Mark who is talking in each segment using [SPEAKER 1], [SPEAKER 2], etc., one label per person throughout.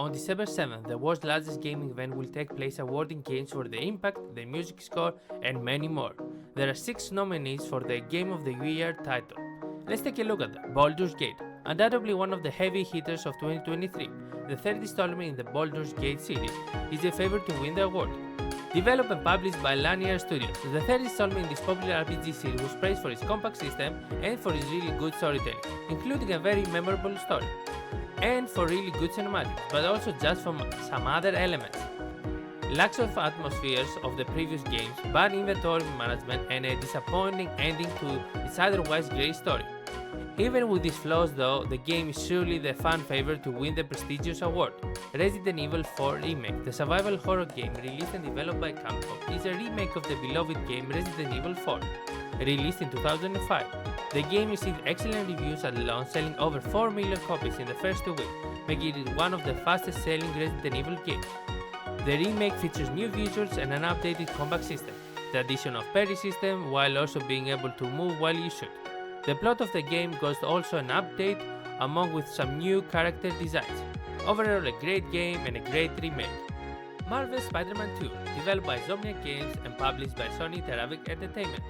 [SPEAKER 1] On December 7th, the world's largest gaming event will take place, awarding games for the impact, the music score, and many more. There are 6 nominees for the Game of the Year title. Let's take a look at them. Baldur's Gate, undoubtedly one of the heavy hitters of 2023. The third installment in the Baldur's Gate series is the favorite to win the award. Developed and published by Lanier Studios, the third installment in this popular RPG series was praised for its compact system and for its really good storytelling, including a very memorable story, and for really good cinematics, but also just from some other elements. Lacks of atmospheres of the previous games, bad inventory management, and a disappointing ending to its otherwise great story. Even with these flaws though, the game is surely the fan favorite to win the prestigious award. Resident Evil 4 Remake, the survival horror game released and developed by Capcom, is a remake of the beloved game Resident Evil 4, released in 2005. The game received excellent reviews at launch, selling over 4 million copies in the first 2 weeks, making it one of the fastest selling Resident Evil games. The remake features new visuals and an updated combat system, the addition of parry system while also being able to move while you shoot. The plot of the game goes also an update along with some new character designs. Overall a great game and a great remake. Marvel's Spider-Man 2, developed by Zomniac Games and published by Sony Interactive Entertainment.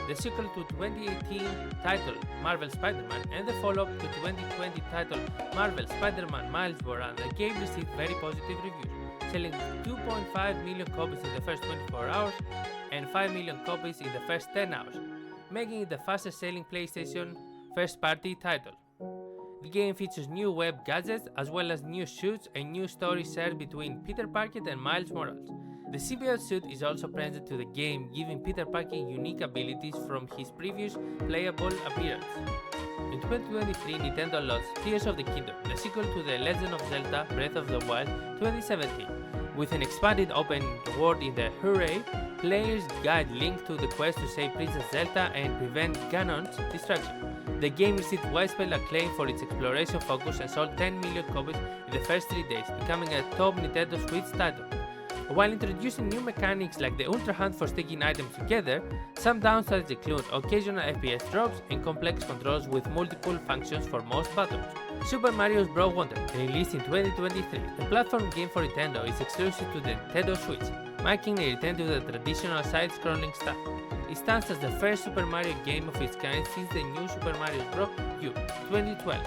[SPEAKER 1] The sequel to 2018 title Marvel's Spider-Man and the follow-up to 2020 title Marvel's Spider-Man Miles Morales, the game received very positive reviews, selling 2.5 million copies in the first 24 hours and 5 million copies in the first 10 hours, making it the fastest selling PlayStation first-party title. The game features new web gadgets as well as new suits and new stories shared between Peter Parker and Miles Morales. The symbiote suit is also present to the game, giving Peter Parker unique abilities from his previous playable appearance. In 2023, Nintendo launched Tears of the Kingdom, the sequel to The Legend of Zelda Breath of the Wild 2017, with an expanded open world in the Hooray! Players guide Link to the quest to save Princess Zelda and prevent Ganon's destruction. The game received widespread acclaim for its exploration focus and sold 10 million copies in the first 3 days, becoming a top Nintendo Switch title. While introducing new mechanics like the Ultra Hunt for sticking items together, some downsides include occasional FPS drops and complex controls with multiple functions for most battles. Super Mario Bros. Wonder, released in 2023, the platform game for Nintendo, is exclusive to the Nintendo Switch, marking a return to the traditional side-scrolling style. It stands as the first Super Mario game of its kind since the new Super Mario Bros. U 2012.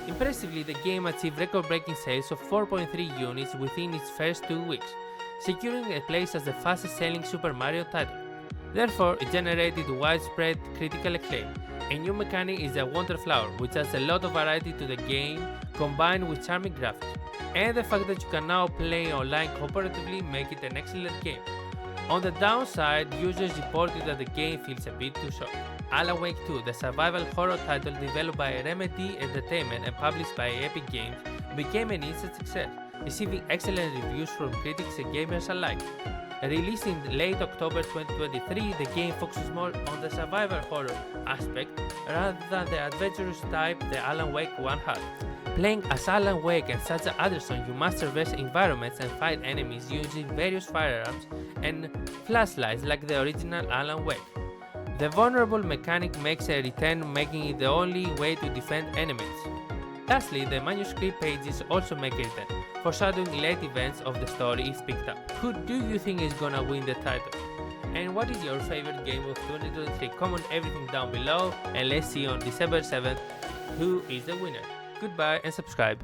[SPEAKER 1] Impressively, the game achieved record-breaking sales of 4.3 units within its first 2 weeks, securing a place as the fastest-selling Super Mario title. Therefore, it generated widespread critical acclaim. A new mechanic is the Wonder Flower, which adds a lot of variety to the game, combined with charming graphics, and the fact that you can now play online cooperatively make it an excellent game. On the downside, users reported that the game feels a bit too short. Alan Wake 2, the survival horror title developed by Remedy Entertainment and published by Epic Games, became an instant success, receiving excellent reviews from critics and gamers alike. Released in late October 2023, the game focuses more on the survival horror aspect rather than the adventurous type the Alan Wake 1 had. Playing as Alan Wake and Sacha Anderson, you must traverse environments and fight enemies using various firearms and flashlights like the original Alan Wake. The vulnerable mechanic makes a return, making it the only way to defend enemies. Lastly, the manuscript pages also make a return, foreshadowing late events of the story if picked up. Who do you think is gonna win the title? And what is your favorite game of 2023? Comment everything down below and let's see on December 7th who is the winner. Goodbye and subscribe.